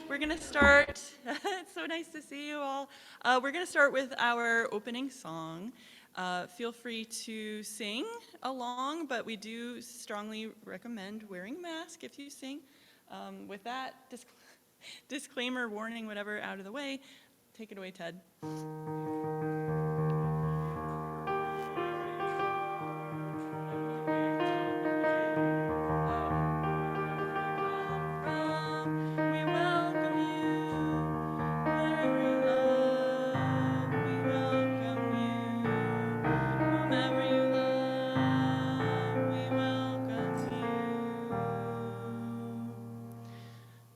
We're going to start, it's so nice to see you all. We're going to start with our opening song. Feel free to sing along, but we do strongly recommend wearing a mask if you sing. With that disclaimer, warning, whatever, out of the way, take it away, Ted.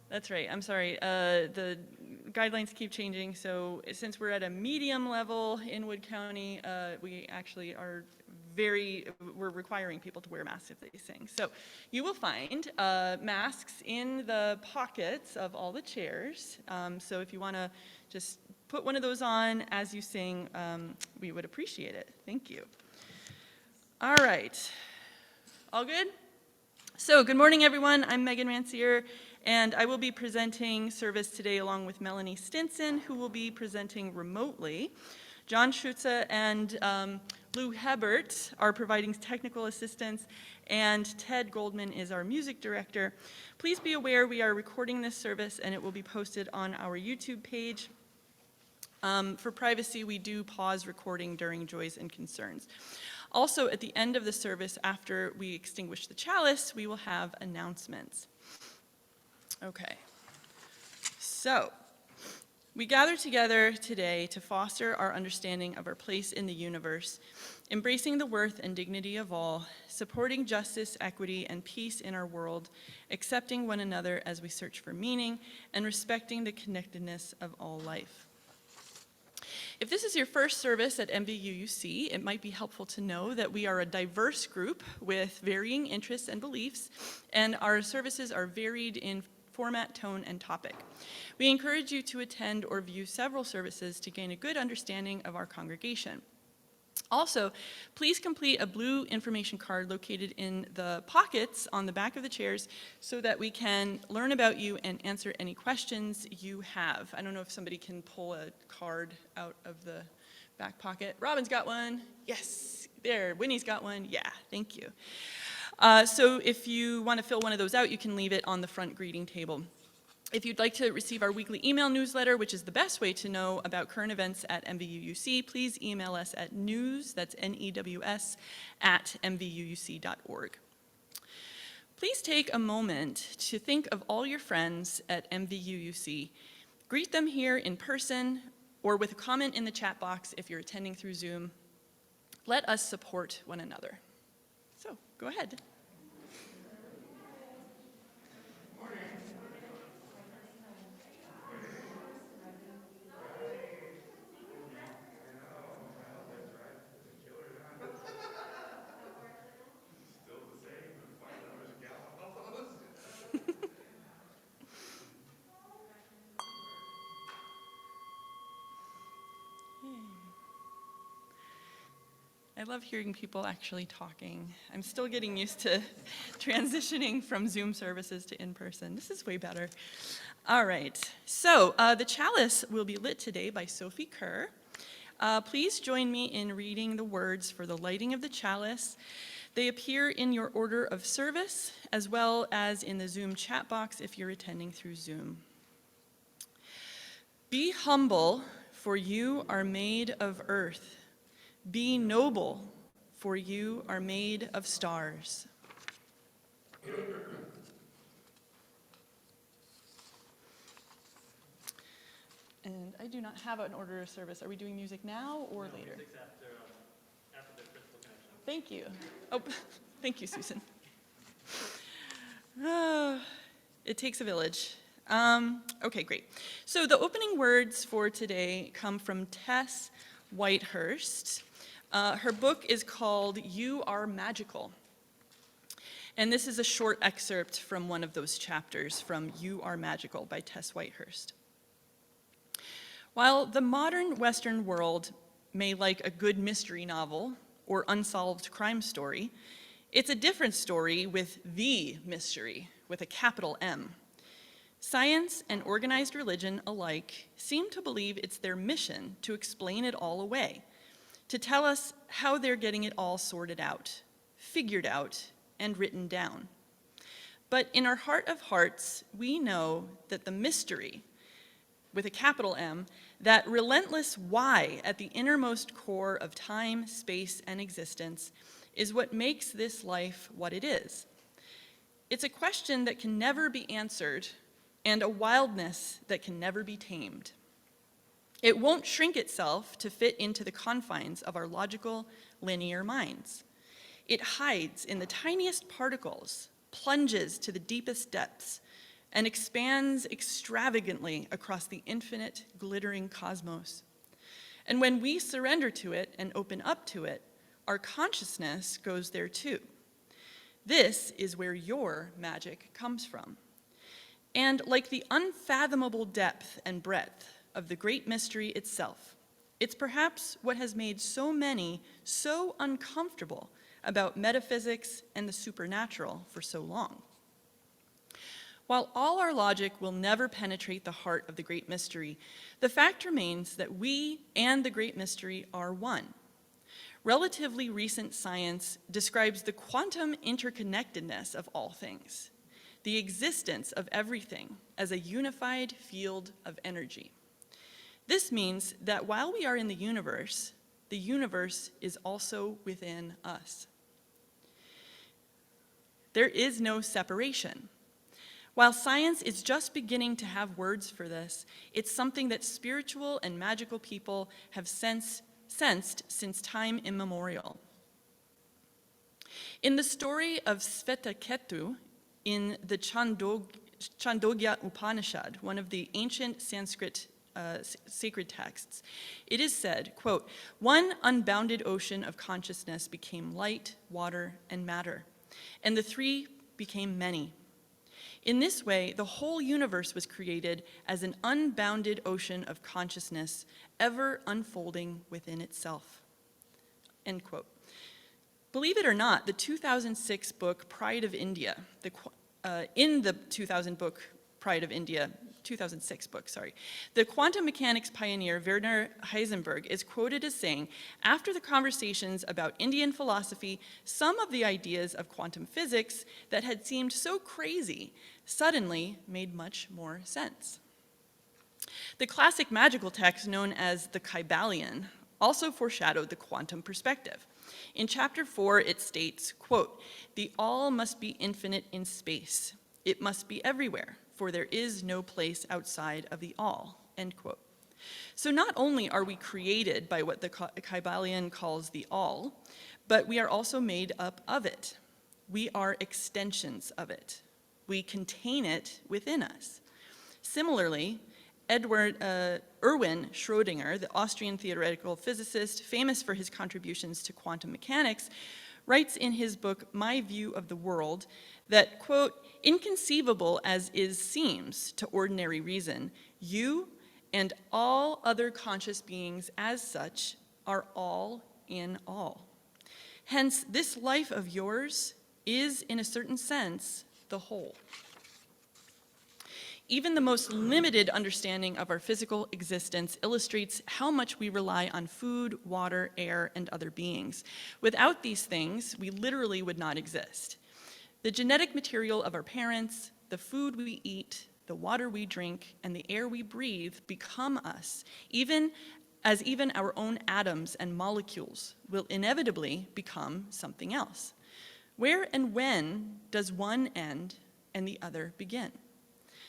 That's right, I'm sorry. The guidelines keep changing, so since we're at a medium level in Wood County, we actually are we're requiring people to wear masks if they sing. So you will find masks in the pockets of all the chairs. So if you want to just put one of those on as you sing, we would appreciate it. Thank you. All right, all good? So good morning, everyone. I'm Megan Rancier, and I will be presenting service today along with Melanie Stinsen, who will be presenting remotely. John Schutze and Lou Hebert are providing technical assistance, and Ted Goldman is our music director. Please be aware we are recording this service, and it will be posted on our YouTube page. For privacy, we do pause recording during joys and concerns. Also, at the end of the service, after we extinguish the chalice, we will have announcements. Okay, so we gather together today to foster our understanding of our place in the universe, embracing the worth and dignity of all, supporting justice, equity, and peace in our world, accepting one another as we search for meaning, and respecting the connectedness of all life. If this is your first service at MVUUC, it might be helpful to know that we are a diverse group with varying interests and beliefs, and our services are varied in format, tone, and topic. We encourage you to attend or view several services to gain a good understanding of our congregation. Also, please complete a blue information card located in the pockets on the back of the chairs so that we can learn about you and answer any questions you have. I don't know if somebody can pull a card out of the back pocket. Robin's got one. Yes, there. Winnie's got one. Yeah, thank you. So if you want to fill one of those out, you can leave it on the front greeting table. If you'd like to receive our weekly email newsletter, which is the best way to know about current events at MVUUC, please email us at news, that's N-E-W-S, @mvuuc.org. Please take a moment to think of all your friends at MVUUC. Greet them here in person or with a comment in the chat box if you're attending through Zoom. Let us support one another. So, go ahead. I love hearing people actually talking. I'm still getting used to transitioning from Zoom services to in-person. This is way better. All right, so the chalice will be lit today by Sophie Kerr. Please join me in reading the words for the lighting of the chalice. They appear in your order of service, as well as in the Zoom chat box if you're attending through Zoom. Be humble, for you are made of earth. Be noble, for you are made of stars. And I do not have an order of service. Are we doing music now or later? Music's after the principal connection. Thank you. Oh, thank you, Susan. It takes a village. Okay, great. So the opening words for today come from Tess Whitehurst. Her book is called You Are Magical. And this is a short excerpt from one of those chapters from You Are Magical by Tess Whitehurst. While the modern Western world may like a good mystery novel or unsolved crime story, it's a different story with the mystery, with a capital M. Science and organized religion alike seem to believe it's their mission to explain it all away, to tell us how they're getting it all sorted out, figured out, and written down. But in our heart of hearts, we know that the mystery, with a capital M, that relentless why at the innermost core of time, space, and existence is what makes this life what it is. It's a question that can never be answered and a wildness that can never be tamed. It won't shrink itself to fit into the confines of our logical, linear minds. It hides in the tiniest particles, plunges to the deepest depths, and expands extravagantly across the infinite, glittering cosmos. And when we surrender to it and open up to it, our consciousness goes there too. This is where your magic comes from. And like the unfathomable depth and breadth of the great mystery itself, it's perhaps what has made so many so uncomfortable about metaphysics and the supernatural for so long. While all our logic will never penetrate the heart of the great mystery, the fact remains that we and the great mystery are one. Relatively recent science describes the quantum interconnectedness of all things, the existence of everything as a unified field of energy. This means that while we are in the universe is also within us. There is no separation. While science is just beginning to have words for this, it's something that spiritual and magical people have sensed since time immemorial. In the story of Svetaketu in the Chandogya Upanishad, one of the ancient Sanskrit sacred texts, it is said, quote, "One unbounded ocean of consciousness became light, water, and matter, and the three became many. In this way, the whole universe was created as an unbounded ocean of consciousness, ever unfolding within itself." End quote. Believe it or not, the 2006 book Pride of India, in the 2006 book, the quantum mechanics pioneer Werner Heisenberg is quoted as saying, after the conversations about Indian philosophy, some of the ideas of quantum physics that had seemed so crazy suddenly made much more sense. The classic magical text known as the Kybalion also foreshadowed the quantum perspective. In chapter 4, it states, quote, "The all must be infinite in space. It must be everywhere, for there is no place outside of the all," end quote. So not only are we created by what the Kybalion calls the all, but we are also made up of it. We are extensions of it. We contain it within us. Similarly, Erwin Schrödinger, the Austrian theoretical physicist famous for his contributions to quantum mechanics, writes in his book, My View of the World, that, quote, "Inconceivable as is seems to ordinary reason, you and all other conscious beings as such are all in all. Hence, this life of yours is, in a certain sense, the whole." Even the most limited understanding of our physical existence illustrates how much we rely on food, water, air, and other beings. Without these things, we literally would not exist. The genetic material of our parents, the food we eat, the water we drink, and the air we breathe become us, even our own atoms and molecules will inevitably become something else. Where and when does one end and the other begin?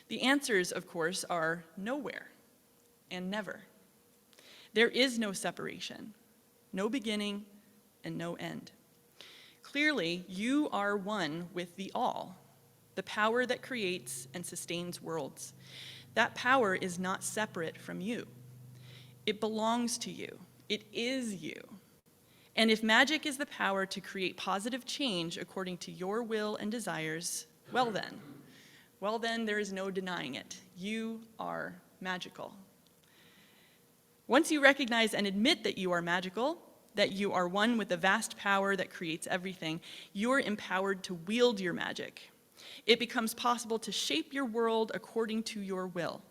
The answers, of course, are nowhere and never. There is no separation, no beginning, and no end. Clearly, you are one with the all, the power that creates and sustains worlds. That power is not separate from you. It belongs to you. It is you. And if magic is the power to create positive change according to your will and desires, well then there is no denying it. You are magical. Once you recognize and admit that you are magical, that you are one with the vast power that creates everything, you're empowered to wield your magic. It becomes possible to shape your world according to your will,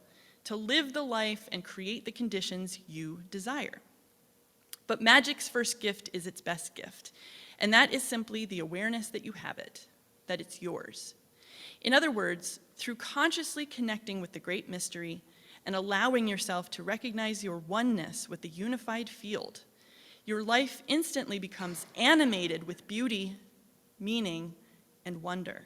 to live the life and create the conditions you desire. But magic's first gift is its best gift, and that is simply the awareness that you have it, that it's yours. In other words, through consciously connecting with the great mystery and allowing yourself to recognize your oneness with the unified field, your life instantly becomes animated with beauty, meaning, and wonder.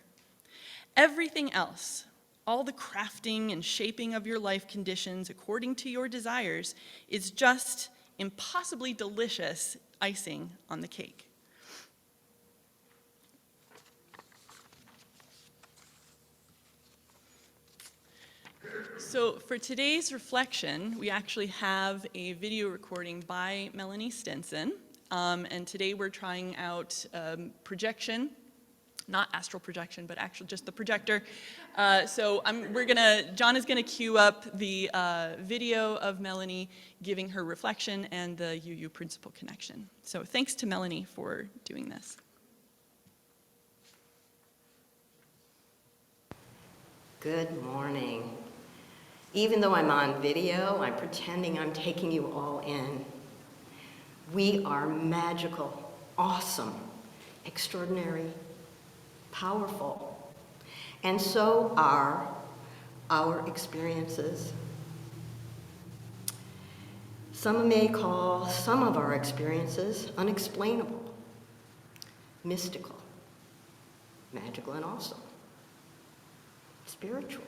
Everything else, all the crafting and shaping of your life conditions according to your desires, is just impossibly delicious icing on the cake. So for today's reflection, we actually have a video recording by Melanie Stinsen. And today we're trying out projection, not astral projection, but actually just the projector. John is gonna cue up the video of Melanie giving her reflection and the UU principle connection. So thanks to Melanie for doing this. Good morning. Even though I'm on video, I'm pretending I'm taking you all in. We are magical, awesome, extraordinary, powerful, and so are our experiences. Some may call some of our experiences unexplainable, mystical, magical, and also spiritual.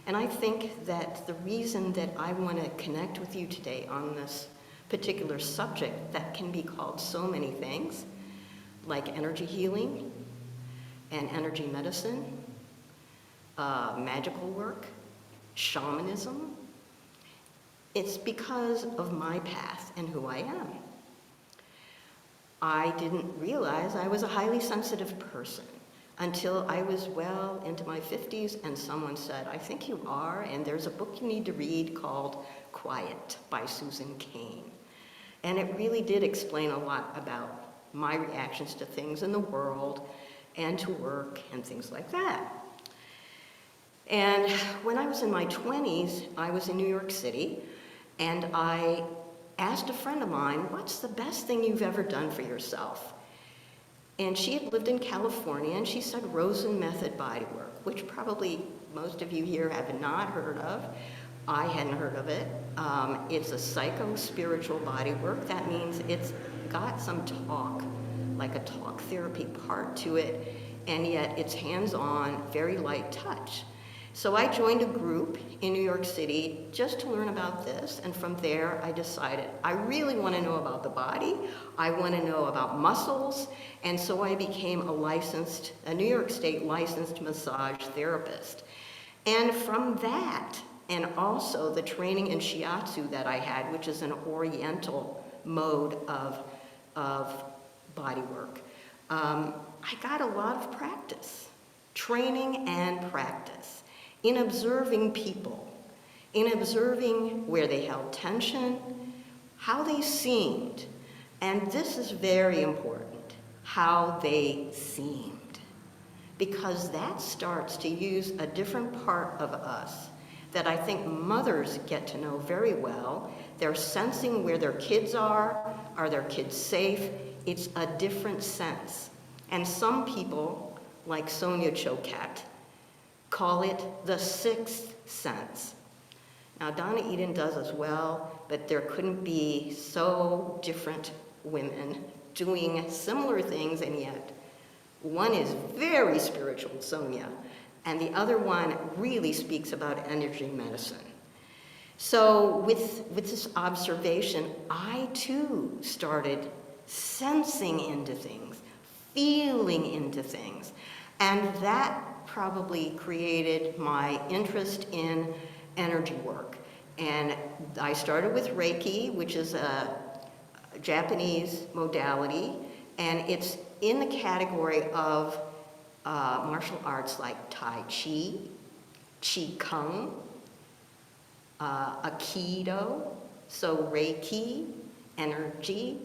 And I think that the reason that I want to connect with you today on this particular subject that can be called so many things, like energy healing and energy medicine, magical work, shamanism, it's because of my path and who I am. I didn't realize I was a highly sensitive person until I was well into my 50s and someone said, I think you are, and there's a book you need to read called Quiet by Susan Cain. And it really did explain a lot about my reactions to things in the world and to work and things like that. And when I was in my 20s, I was in New York City, and I asked a friend of mine, what's the best thing you've ever done for yourself? And she had lived in California, and she said Rosen Method Bodywork, which probably most of you here have not heard of. I hadn't heard of it. It's a psycho-spiritual bodywork. That means it's got some talk, like a talk therapy part to it, and yet it's hands-on, very light touch. So I joined a group in New York City just to learn about this, and from there I decided I really want to know about the body, I want to know about muscles, and so I became a New York State licensed massage therapist. And from that, and also the training in shiatsu that I had, which is an oriental mode of body work, I got a lot of practice, training and practice, in observing people, in observing where they held tension, how they seemed, and this is very important, how they seemed, because that starts to use a different part of us that I think mothers get to know very well. They're sensing where their kids are their kids safe? It's a different sense. And some people, like Sonia Choquette, call it the sixth sense. Now, Donna Eden does as well, but there couldn't be so different women doing similar things, and yet one is very spiritual, Sonia, and the other one really speaks about energy medicine. So with this observation, I too started sensing into things, feeling into things, and that probably created my interest in energy work. And I started with Reiki, which is a Japanese modality, and it's in the category of martial arts like Tai Chi, Qi Kung, Aikido, so Reiki, energy.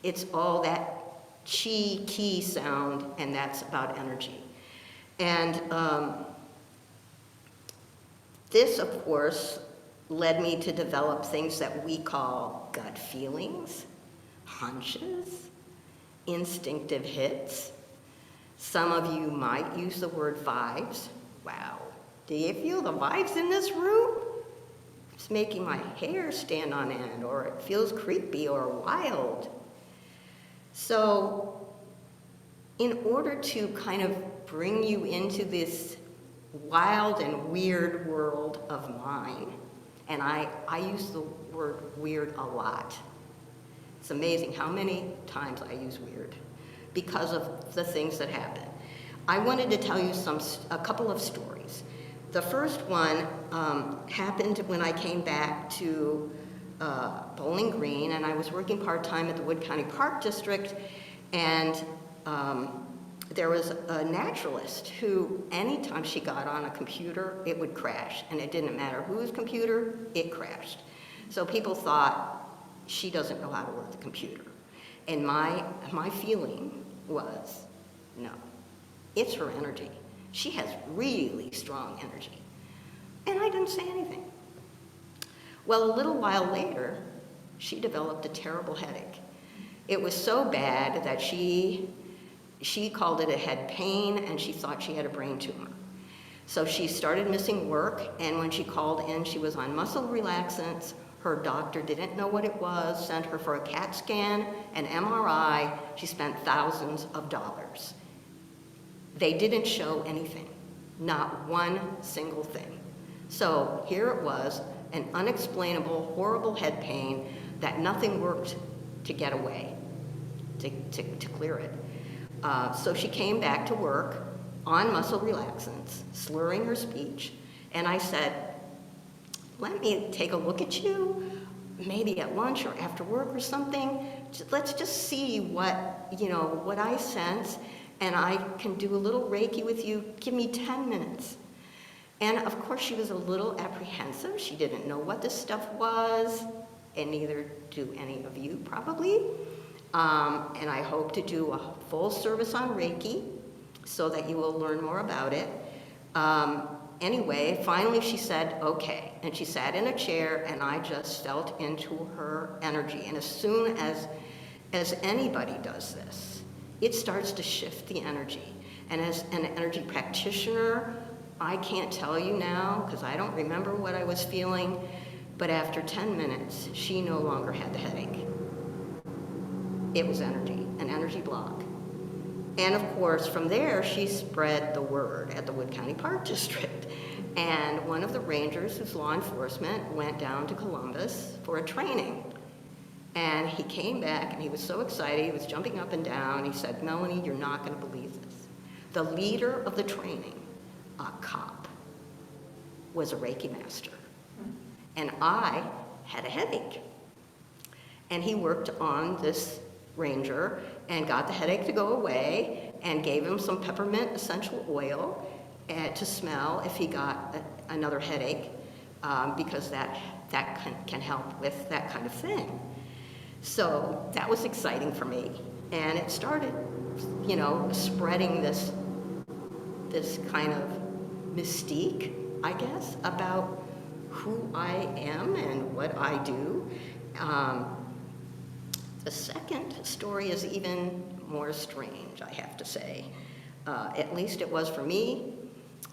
It's all that chi sound, and that's about energy. And this, of course, led me to develop things that we call gut feelings, hunches, instinctive hits. Some of you might use the word vibes. Wow, do you feel the vibes in this room? It's making my hair stand on end, or it feels creepy or wild. So, in order to kind of bring you into this wild and weird world of mine, and I use the word weird a lot. It's amazing how many times I use weird because of the things that happen. I wanted to tell you a couple of stories. The first one happened when I came back to Bowling Green, and I was working part-time at the Wood County Park District, and there was a naturalist who, anytime she got on a computer, it would crash, and it didn't matter whose computer, it crashed. So people thought, she doesn't know how to work the computer. And my feeling was, no, it's her energy. She has really strong energy. And I didn't say anything. Well, a little while later, she developed a terrible headache. It was so bad that she called it a head pain, and she thought she had a brain tumor. So she started missing work, and when she called in, she was on muscle relaxants. Her doctor didn't know what it was, sent her for a CAT scan, an MRI. She spent thousands of dollars. They didn't show anything, not one single thing. So here it was, an unexplainable, horrible head pain that nothing worked to get away, to clear it. So she came back to work on muscle relaxants, slurring her speech, and I said, let me take a look at you, maybe at lunch or after work or something. Let's just see what I sense, and I can do a little Reiki with you. Give me 10 minutes. And of course she was a little apprehensive. She didn't know what this stuff was, and neither do any of you probably. And I hope to do a full service on Reiki so that you will learn more about it. Anyway, finally she said, okay. And she sat in a chair, and I just felt into her energy. And as soon as anybody does this, it starts to shift the energy. And as an energy practitioner, I can't tell you now, because I don't remember what I was feeling, but after 10 minutes, she no longer had the headache. It was energy, an energy block. And of course, from there, she spread the word at the Wood County Park District. And one of the rangers, who's law enforcement, went down to Columbus for a training. And he came back, and he was so excited, he was jumping up and down. He said, Melanie, you're not going to believe this. The leader of the training, a cop, was a Reiki Master. And I had a headache. And he worked on this ranger and got the headache to go away and gave him some peppermint essential oil to smell if he got another headache, because that can help with that kind of thing. So that was exciting for me. And it started, spreading this kind of mystique, I guess, about who I am and what I do. The second story is even more strange, I have to say. At least it was for me.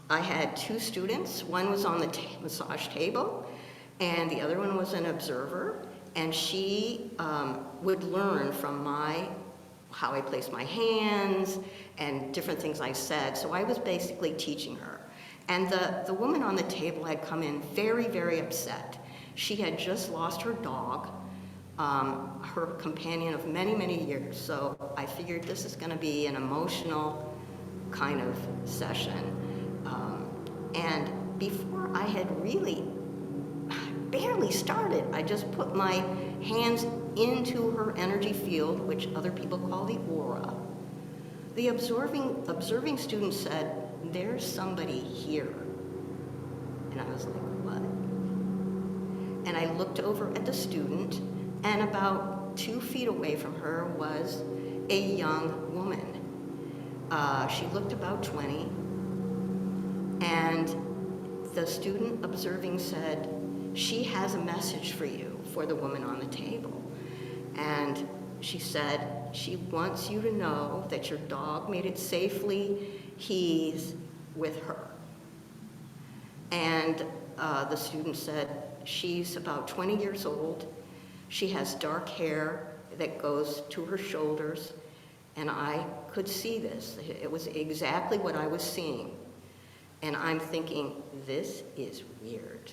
I had two students. One was on the massage table, and the other one was an observer. And she would learn from how I placed my hands and different things I said. So I was basically teaching her. And the woman on the table had come in very, very upset. She had just lost her dog, her companion of many, many years. So I figured this is going to be an emotional kind of session. And before I had really barely started, I just put my hands into her energy field, which other people call the aura. The observing student said, there's somebody here. And I was like, what? And I looked over at the student, and about 2 feet away from her was a young woman. She looked about 20, and the student observing said, "She has a message for you," for the woman on the table. And she said, "She wants you to know that your dog made it safely. He's with her." And the student said, "She's about 20 years old. She has dark hair that goes to her shoulders." And I could see this. It was exactly what I was seeing. And I'm thinking, this is weird.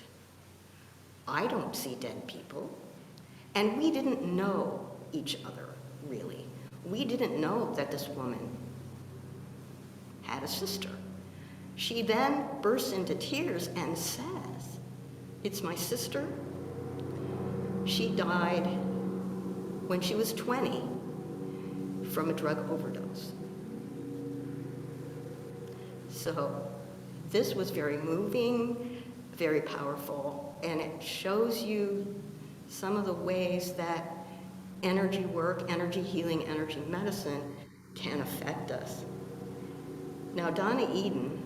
I don't see dead people. And we didn't know each other, really. We didn't know that this woman had a sister. She then bursts into tears and says, "It's my sister. She died when she was 20 from a drug overdose." So this was very moving, very powerful, and it shows you some of the ways that energy work, energy healing, energy medicine can affect us. Now, Donna Eden,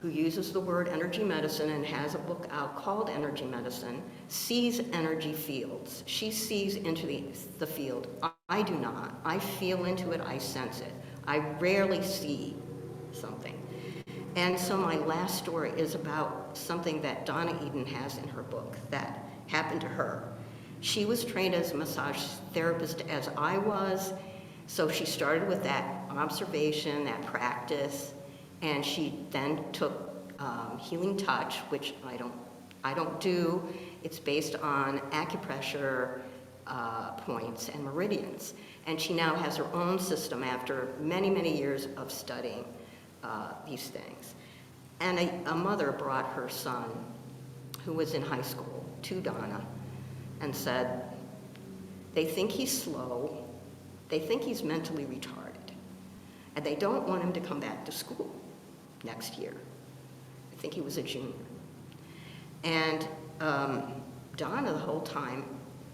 who uses the word energy medicine and has a book out called Energy Medicine, sees energy fields. She sees into the field. I do not. I feel into it, I sense it. I rarely see something. And so my last story is about something that Donna Eden has in her book that happened to her. She was trained as a massage therapist as I was, so she started with that observation, that practice, and she then took healing touch, which I don't do. It's based on acupressure points and meridians. And she now has her own system after many, many years of studying these things. And a mother brought her son, who was in high school, to Donna and said, "They think he's slow, they think he's mentally retarded, and they don't want him to come back to school next year." I think he was a junior. And Donna, the whole time,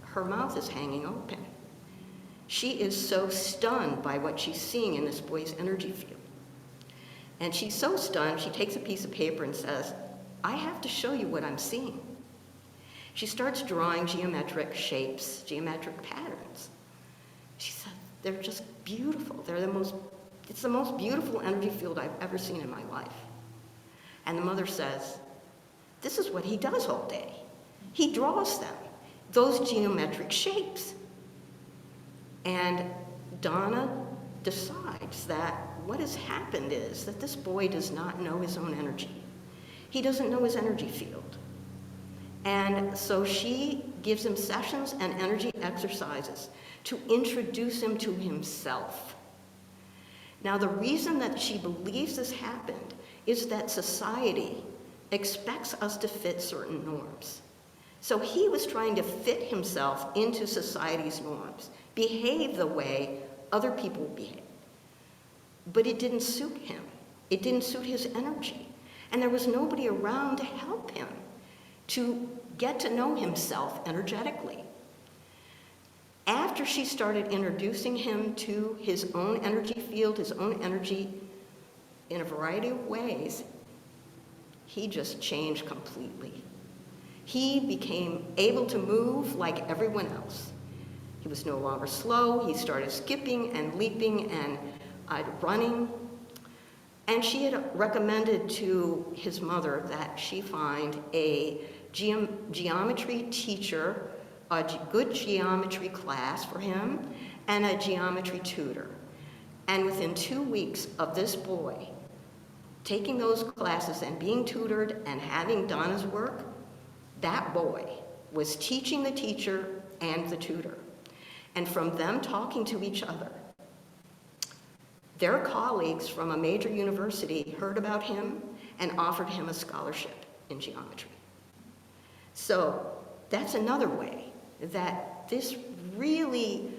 her mouth is hanging open. She is so stunned by what she's seeing in this boy's energy field. And she's so stunned, she takes a piece of paper and says, "I have to show you what I'm seeing." She starts drawing geometric shapes, geometric patterns. She said, "They're just beautiful. It's the most beautiful energy field I've ever seen in my life." And the mother says, "This is what he does all day. He draws them, those geometric shapes." And Donna decides that what has happened is that this boy does not know his own energy. He doesn't know his energy field. And so she gives him sessions and energy exercises to introduce him to himself. Now, the reason that she believes this happened is that society expects us to fit certain norms. So he was trying to fit himself into society's norms, behave the way other people behave. But it didn't suit him. It didn't suit his energy. And there was nobody around to help him to get to know himself energetically. After she started introducing him to his own energy field, his own energy in a variety of ways, he just changed completely. He became able to move like everyone else. He was no longer slow. He started skipping and leaping and running. And she had recommended to his mother that she find a geometry teacher, a good geometry class for him, and a geometry tutor. And within 2 weeks of this boy taking those classes and being tutored and having Donna's work, that boy was teaching the teacher and the tutor. And from them talking to each other, their colleagues from a major university heard about him and offered him a scholarship in geometry. So that's another way that this really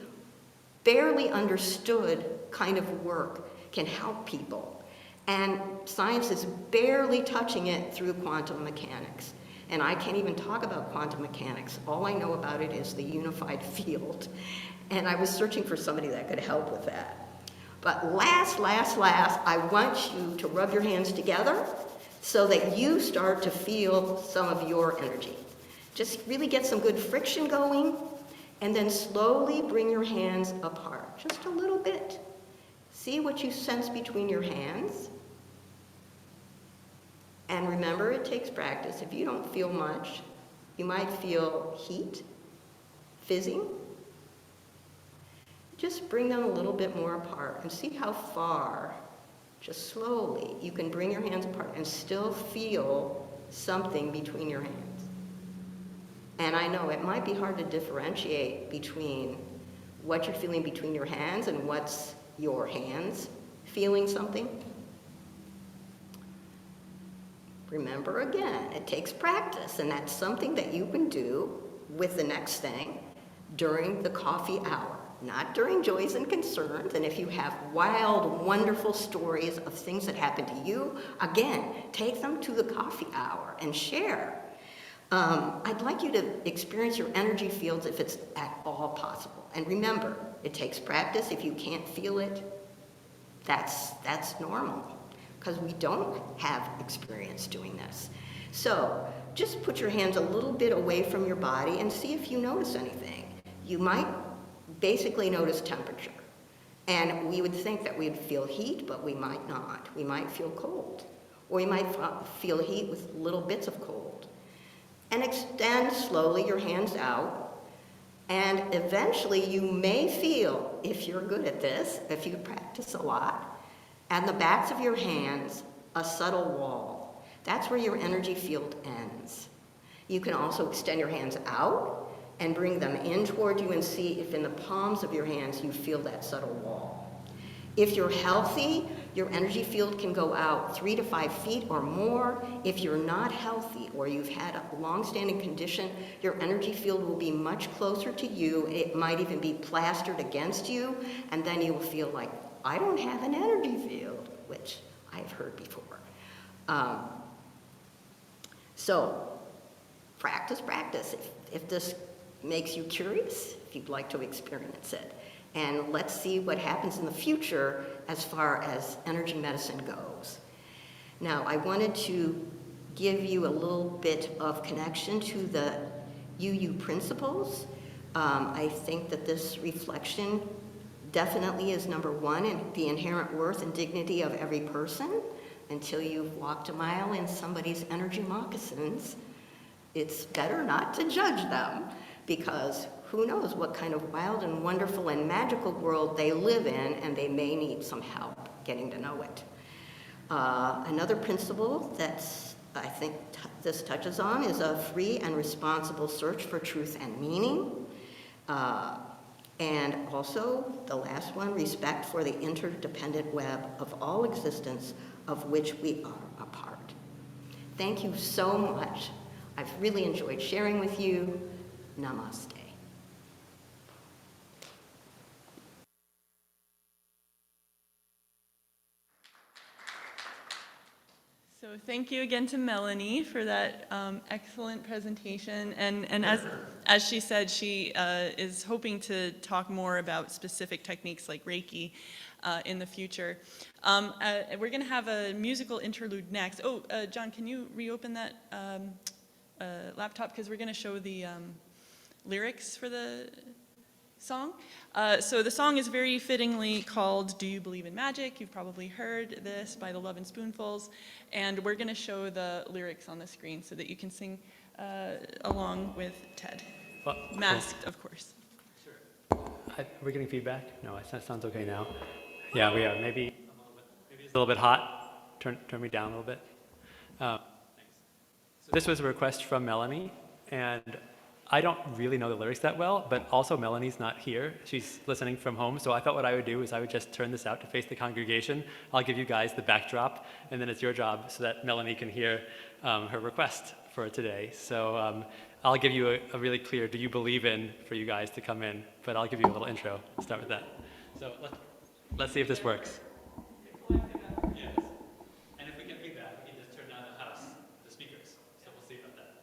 barely understood kind of work can help people. And science is barely touching it through quantum mechanics. And I can't even talk about quantum mechanics. All I know about it is the unified field. And I was searching for somebody that could help with that. But last, I want you to rub your hands together so that you start to feel some of your energy. Just really get some good friction going, and then slowly bring your hands apart, just a little bit. See what you sense between your hands. And remember, it takes practice. If you don't feel much, you might feel heat, fizzing. Just bring them a little bit more apart and see how far, just slowly, you can bring your hands apart and still feel something between your hands. And I know it might be hard to differentiate between what you're feeling between your hands and what's your hands feeling something. Remember again, it takes practice, and that's something that you can do with the next thing during the coffee hour, not during joys and concerns. And if you have wild, wonderful stories of things that happened to you, again, take them to the coffee hour and share. I'd like you to experience your energy fields if it's at all possible. And remember, it takes practice. If you can't feel it, that's normal, because we don't have experience doing this. So just put your hands a little bit away from your body and see if you notice anything. You might basically notice temperature. And we would think that we'd feel heat, but we might not. We might feel cold. Or we might feel heat with little bits of cold. And extend slowly your hands out. And eventually you may feel, if you're good at this, if you practice a lot, at the backs of your hands, a subtle wall. That's where your energy field ends. You can also extend your hands out and bring them in toward you and see if in the palms of your hands you feel that subtle wall. If you're healthy, your energy field can go out 3 to 5 feet or more. If you're not healthy or you've had a long-standing condition, your energy field will be much closer to you. It might even be plastered against you, and then you will feel like, I don't have an energy field, which I've heard before. So practice. If this makes you curious, if you'd like to experience it. And let's see what happens in the future as far as energy medicine goes. Now, I wanted to give you a little bit of connection to the UU principles. I think that this reflection definitely is number one in the inherent worth and dignity of every person. Until you've walked a mile in somebody's energy moccasins, it's better not to judge them, because who knows what kind of wild and wonderful and magical world they live in, and they may need some help getting to know it. Another principle that I think this touches on is a free and responsible search for truth and meaning. And also, the last one, respect for the interdependent web of all existence of which we are a part. Thank you so much. I've really enjoyed sharing with you. Namaste. So thank you again to Melanie for that excellent presentation. And as she said, she is hoping to talk more about specific techniques like Reiki in the future. We're going to have a musical interlude next. Oh, John, can you reopen that laptop? Because we're going to show the lyrics for the song. So the song is very fittingly called Do You Believe in Magic? You've probably heard this by the Love and Spoonfuls. And we're going to show the lyrics on the screen so that you can sing along with Ted. Masked, of course. Sure. We're getting feedback? No, that sounds okay now. Yeah, we are. Maybe it's a little bit hot. Turn me down a little bit. Thanks. So this was a request from Melanie, and I don't really know the lyrics that well, but also Melanie's not here. She's listening from home, so I thought what I would do is I would just turn this out to face the congregation. I'll give you guys the backdrop, and then it's your job so that Melanie can hear her request for today. So I'll give you a really clear do you believe in for you guys to come in, but I'll give you a little intro. Start with that. So let's see if this works. Yes. And if we get feedback, we can just turn down the speakers. So we'll see about that.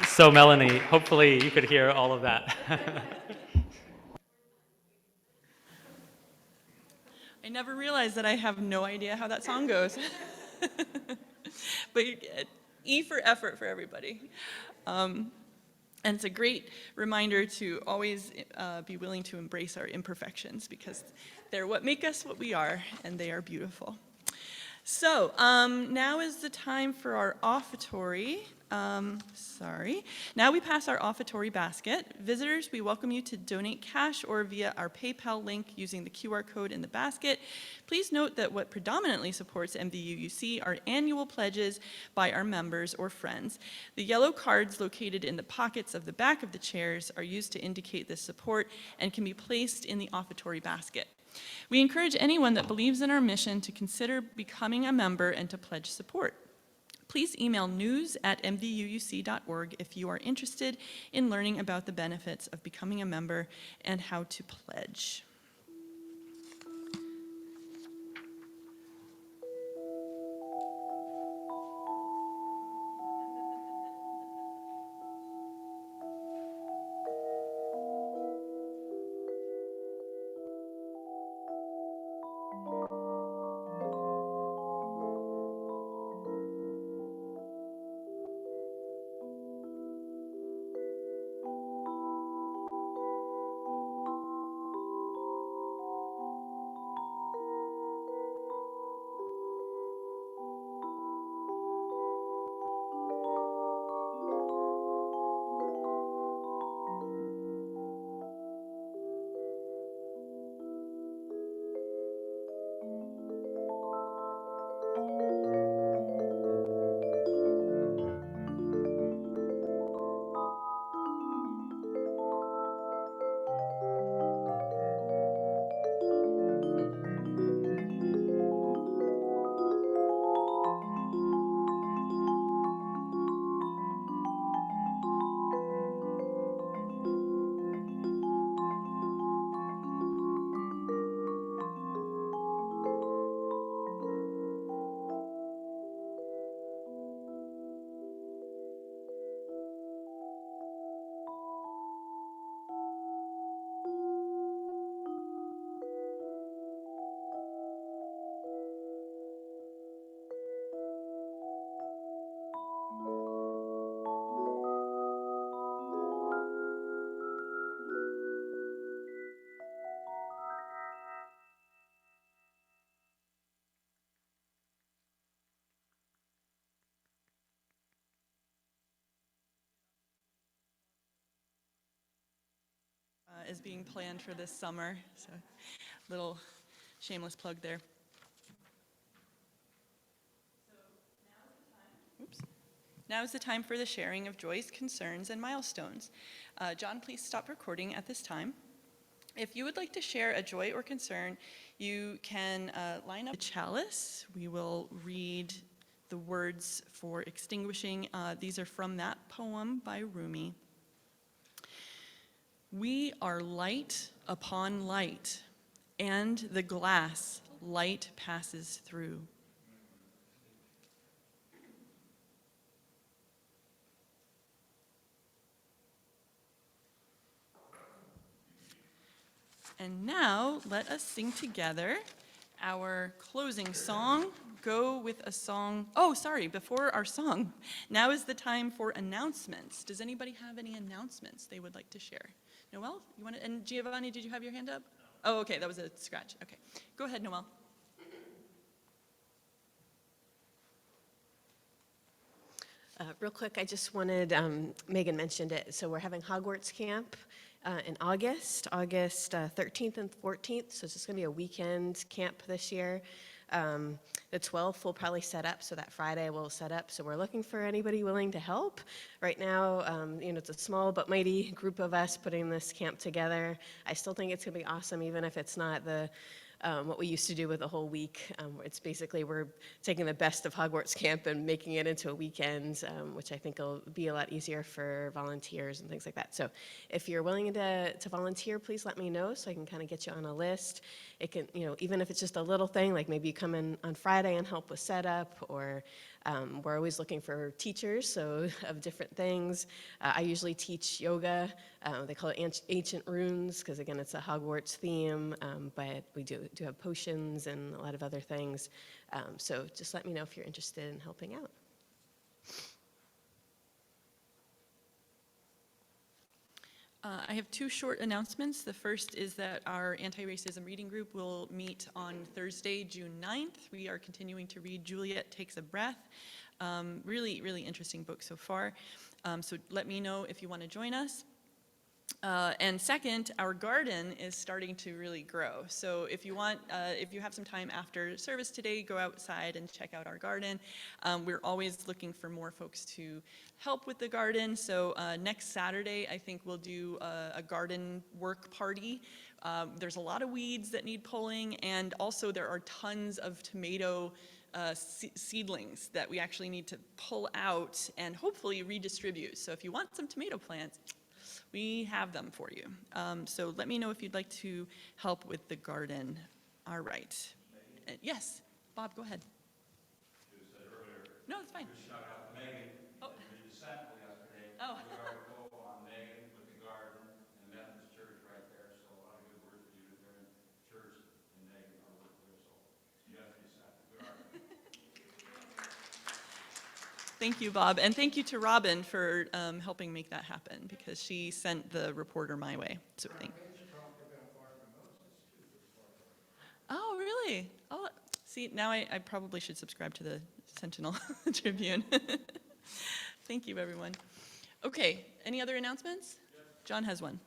So Melanie, hopefully you could hear all of that. I never realized that I have no idea how that song goes. But E for effort for everybody. And it's a great reminder to always be willing to embrace our imperfections, because they're what make us what we are, and they are beautiful. So now is the time for our offertory. Now we pass our offertory basket. Visitors, we welcome you to donate cash or via our PayPal link using the QR code in the basket. Please note that what predominantly supports MVUUC are annual pledges by our members or friends. The yellow cards located in the pockets of the back of the chairs are used to indicate this support and can be placed in the offertory basket. We encourage anyone that believes in our mission to consider becoming a member and to pledge support. Please email news@mvuuc.org if you are interested in learning about the benefits of becoming a member and how to pledge. Is being planned for this summer, so little shameless plug there. Now is the time for the sharing of joys, concerns, and milestones. John, please stop recording at this time. If you would like to share a joy or concern, you can line up the chalice. We will read the words for extinguishing. These are from that poem by Rumi. We are light upon light, and the glass light passes through. And now let us sing together our closing song. Go with a song. Oh, sorry, before our song, now is the time for announcements. Does anybody have any announcements they would like to share? Noel, you want to, and Giovanni, did you have your hand up? Oh, okay, that was a scratch. Okay, go ahead, Noel. Real quick, I just wanted, Megan mentioned it, so we're having Hogwarts Camp in August 13th and 14th, so it's just going to be a weekend camp this year. The 12th will probably set up, so that Friday we'll set up, so we're looking for anybody willing to help. Right now, it's a small but mighty group of us putting this camp together. I still think it's going to be awesome, even if it's not the what we used to do with a whole week. It's basically we're taking the best of Hogwarts Camp and making it into a weekend, which I think will be a lot easier for volunteers and things like that. So if you're willing to volunteer, please let me know so I can kind of get you on a list. It can, even if it's just a little thing, like maybe you come in on Friday and help with setup, or We're always looking for teachers, so of different things. I usually teach yoga. They call it ancient runes because, again, it's a Hogwarts theme, but we do have potions and a lot of other things. So just let me know if you're interested in helping out. I have two short announcements. The first is that our anti-racism reading group will meet on Thursday, June 9th. We are continuing to read Juliet Takes a Breath. Really, really interesting book so far. So let me know if you want to join us. And second, our garden is starting to really grow. So if you want, if you have some time after service today, go outside and check out our garden. We're always looking for more folks to help with the garden. So next Saturday, I think we'll do a garden work party. There's a lot of weeds that need pulling, and also there are tons of tomato seedlings that we actually need to pull out and hopefully redistribute. So if you want some tomato plants, we have them for you. So let me know if you'd like to help with the garden. All right. Yes, Bob, go ahead. You said earlier. No, it's fine. Just shout out to Megan. Oh. We did the sample yesterday. Oh. We article on Megan with the garden and Methodist Church right there. So a lot of good work for Unitarian Church and Megan are working there. So you have to be sampled. Good article. Thank you, Bob. And thank you to Robin for helping make that happen, because she sent the reporter my way. So thank you. Oh, really? Oh, see, now I probably should subscribe to the Sentinel Tribune. Thank you, everyone. Okay, any other announcements? John has one.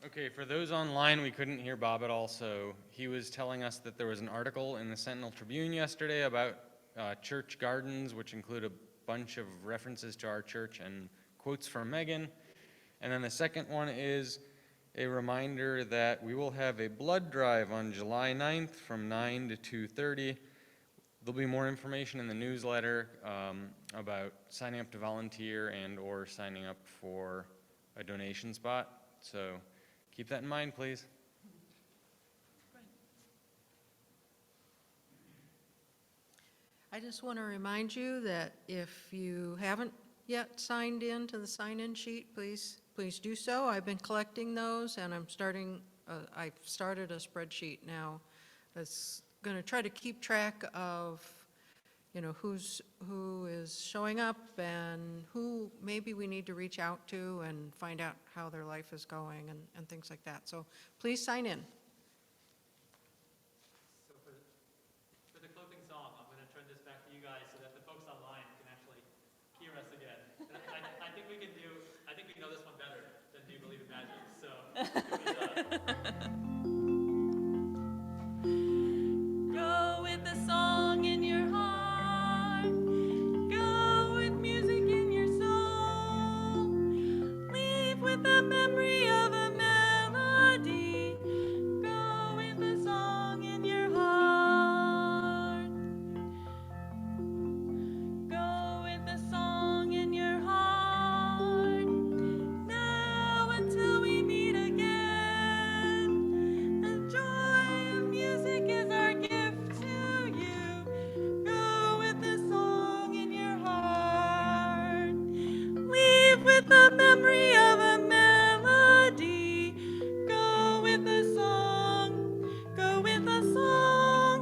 Okay, for those online, we couldn't hear Bob at all, so he was telling us that there was an article in the Sentinel Tribune yesterday about church gardens, which include a bunch of references to our church and quotes from Megan. And then the second one is a reminder that we will have a blood drive on July 9th from 9 to 2:30. There'll be more information in the newsletter about signing up to volunteer and or signing up for a donation spot. So keep that in mind, please. I just want to remind you that if you haven't yet signed in to the sign-in sheet, please do so. I've been collecting those, and I've started a spreadsheet now that's going to try to keep track of, you know, who is showing up and who maybe we need to reach out to and find out how their life is going and things like that. So please sign in. So for the closing song, I'm going to turn this back to you guys so that the folks online can actually hear us again. I think we can do, I think we know this one better than Do You Believe in Magic? So Go with the song in your heart. Go with music in your soul. Leave with the memory of a melody. Go with the song in your heart. Go with the song in your heart. Now until we meet again. The joy of music is our gift to you. Go with the song in your heart. Leave with the memory of a melody. Go with the song. Go with the song.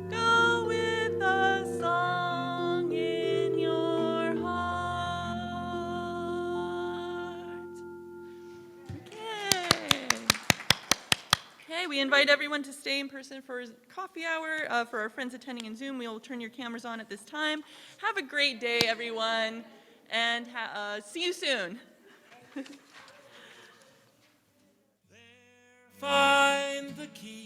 Go with the song in your heart. Okay, we invite everyone to stay in person for coffee hour. For our friends attending in Zoom, we'll turn your cameras on at this time. Have a great day, everyone, and see you soon. Find the key.